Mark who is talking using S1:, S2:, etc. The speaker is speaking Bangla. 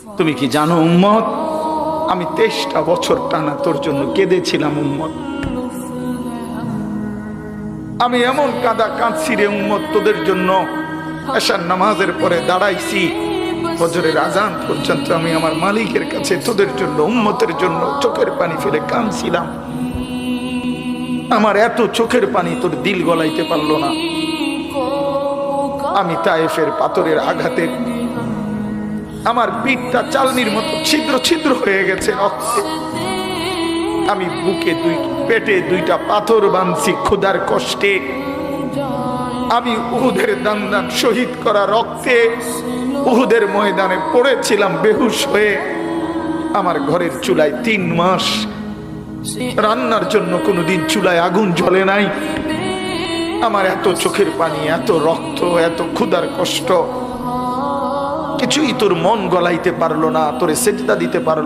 S1: তুমি কি জানো উম্মত, আমি 23টা বছর টানা তোর জন্য কেঁদেছিলাম উম্মত। আমি এমন কাঁদা কাঁদছি রে উম্মত তোদের জন্য। এশার নামাজের পরে দাঁড়াইছি, ফজরের আজান পর্যন্ত আমি আমার মালিকের কাছে তোদের জন্য, উম্মতের জন্য চোখের পানি ফেলে কাঁদছিলাম। আমার এত চোখের পানি তোর দিল গলাইতে পারলো না। আমি তায়েফের পাথরের আঘাতে আমার পিঠটা চালনির মতো ছিদ্র ছিদ্র হয়ে গেছে রক্তে। আমি বুকে পেটে 2টা পাথর বাঁধছি ক্ষুধার কষ্টে। আমি উহুদের দান দান শহীদ করা রক্তে উহুদের ময়দানে পড়েছিলাম বেহুশ হয়ে। আমার ঘরের চুলায় 3 মাস রান্নার জন্য কোনোদিন চুলায় আগুন জ্বলে নাই। আমার এত চোখের পানি, এত রক্ত, এত ক্ষুধার কষ্ট, কিছুই তোর মন গলাইতে পারলো না, তোরে সেজদা দিতে পারলো